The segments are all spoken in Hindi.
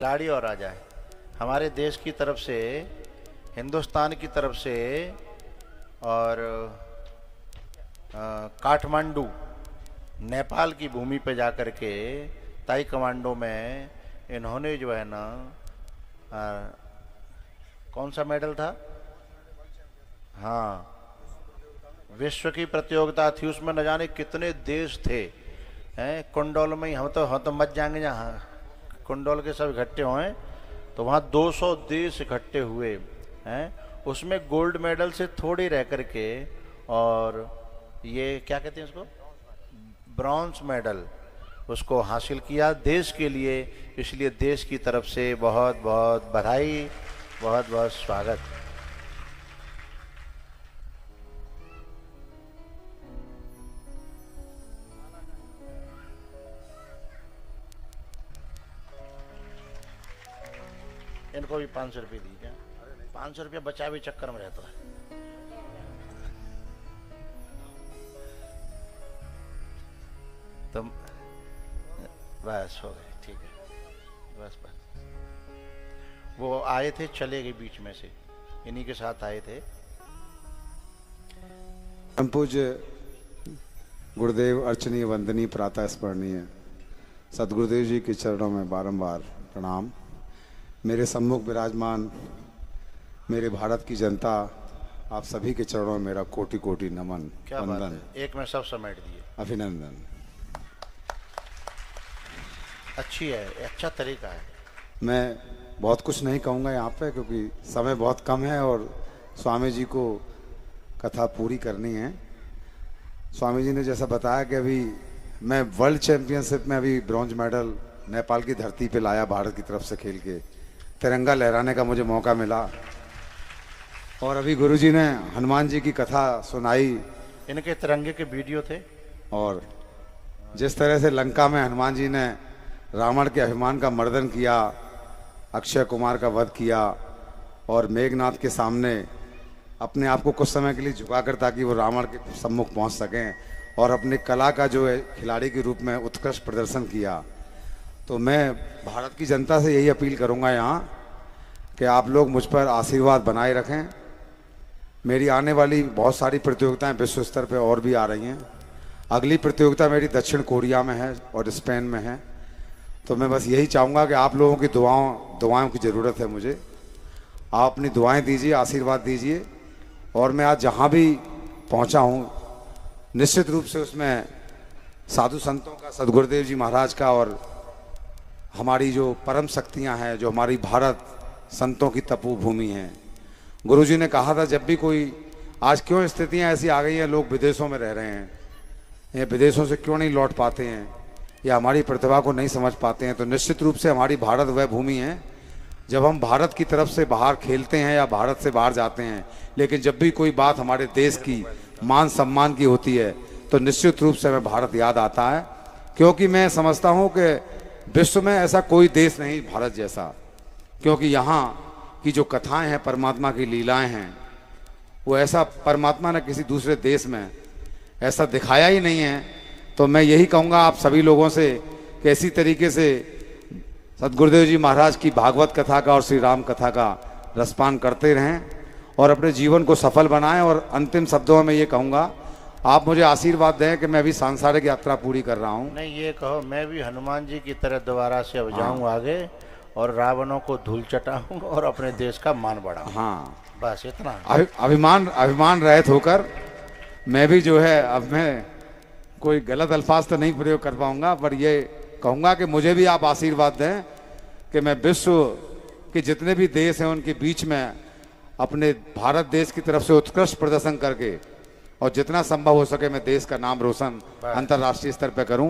खिलाड़ी और आ जाए हमारे देश की तरफ से, हिंदुस्तान की तरफ से। और काठमांडू नेपाल की भूमि पे जाकर के ताई कमांडो में इन्होंने जो है ना कौन सा मेडल था, हाँ, विश्व की प्रतियोगिता थी, उसमें न जाने कितने देश थे हैं। कुंडोल में ही हम तो मत जाएंगे जहाँ कुंडोल के सब इकट्ठे हुए, तो वहाँ 200 देश इकट्ठे हुए हैं। उसमें गोल्ड मेडल से थोड़ी रह करके, और ये क्या कहते हैं इसको, ब्रॉन्ज मेडल उसको हासिल किया देश के लिए। इसलिए देश की तरफ से बहुत बहुत बधाई, बहुत बहुत स्वागत। इनको भी 500 रुपये दीजिए। 500 रुपया बचा भी चक्कर में रहता है। तो बस हो गए, ठीक है, बस बस। वो आए थे, चले गए बीच में से, इन्हीं के साथ आए थे। हम पूज्य गुरुदेव अर्चनीय वंदनीय प्रातः स्मरणीय सदगुरुदेव जी के चरणों में बारंबार प्रणाम। मेरे सम्मुख विराजमान मेरे भारत की जनता, आप सभी के चरणों में मेरा कोटि कोटि नमन, क्या बात वंदन, है, एक में सब समेट दिए, अभिनंदन। अच्छी है, अच्छा तरीका है। मैं बहुत कुछ नहीं कहूँगा यहाँ पे, क्योंकि समय बहुत कम है और स्वामी जी को कथा पूरी करनी है। स्वामी जी ने जैसा बताया कि अभी मैं वर्ल्ड चैंपियनशिप में अभी ब्रॉन्ज मेडल नेपाल की धरती पे लाया, भारत की तरफ से खेल के तिरंगा लहराने का मुझे मौका मिला। और अभी गुरुजी ने हनुमान जी की कथा सुनाई, इनके तिरंगे के वीडियो थे। और जिस तरह से लंका में हनुमान जी ने रावण के अभिमान का मर्दन किया, अक्षय कुमार का वध किया, और मेघनाथ के सामने अपने आप को कुछ समय के लिए झुकाकर, ताकि वो रावण के सम्मुख पहुंच सकें, और अपनी कला का जो है खिलाड़ी के रूप में उत्कृष्ट प्रदर्शन किया। तो मैं भारत की जनता से यही अपील करूंगा यहाँ कि आप लोग मुझ पर आशीर्वाद बनाए रखें। मेरी आने वाली बहुत सारी प्रतियोगिताएं विश्व स्तर पर और भी आ रही हैं। अगली प्रतियोगिता मेरी दक्षिण कोरिया में है और स्पेन में है। तो मैं बस यही चाहूँगा कि आप लोगों की दुआओं की ज़रूरत है मुझे। आप अपनी दुआएं दीजिए, आशीर्वाद दीजिए। और मैं आज जहाँ भी पहुँचा हूँ, निश्चित रूप से उसमें साधु संतों का, सदगुरुदेव जी महाराज का, और हमारी जो परम शक्तियाँ हैं, जो हमारी भारत संतों की तपोभूमि हैं। गुरुजी ने कहा था, जब भी कोई, आज क्यों स्थितियाँ ऐसी आ गई हैं, लोग विदेशों में रह रहे हैं, ये विदेशों से क्यों नहीं लौट पाते हैं, या हमारी प्रतिभा को नहीं समझ पाते हैं, तो निश्चित रूप से हमारी भारत वह भूमि है। जब हम भारत की तरफ से बाहर खेलते हैं या भारत से बाहर जाते हैं, लेकिन जब भी कोई बात हमारे देश की मान सम्मान की होती है, तो निश्चित रूप से हमें भारत याद आता है। क्योंकि मैं समझता हूँ कि विश्व में ऐसा कोई देश नहीं भारत जैसा, क्योंकि यहाँ की जो कथाएं हैं, परमात्मा की लीलाएं हैं, वो ऐसा परमात्मा ने किसी दूसरे देश में ऐसा दिखाया ही नहीं है। तो मैं यही कहूँगा आप सभी लोगों से कि इसी तरीके से सदगुरुदेव जी महाराज की भागवत कथा का और श्री राम कथा का रसपान करते रहें और अपने जीवन को सफल बनाएं। और अंतिम शब्दों में ये कहूँगा, आप मुझे आशीर्वाद दें कि मैं अभी सांसारिक यात्रा पूरी कर रहा हूँ। नहीं, ये कहो मैं भी हनुमान जी की तरह दोबारा से अब जाऊँ आगे, और रावणों को धूल चटाऊँ और अपने देश का मान बढ़ाऊँ। हाँ, बस इतना। अभिमान रहित होकर मैं भी जो है, अब मैं कोई गलत अल्फाज तो नहीं प्रयोग कर पाऊंगा, पर ये कहूँगा कि मुझे भी आप आशीर्वाद दें कि मैं विश्व के जितने भी देश हैं उनके बीच में अपने भारत देश की तरफ से उत्कृष्ट प्रदर्शन करके, और जितना संभव हो सके मैं देश का नाम रोशन अंतर्राष्ट्रीय स्तर पर करूं।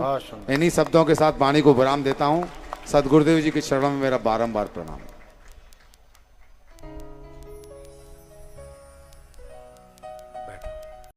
इन्हीं शब्दों के साथ वाणी को विराम देता हूं। सदगुरुदेव जी के चरणों में मेरा बारंबार प्रणाम।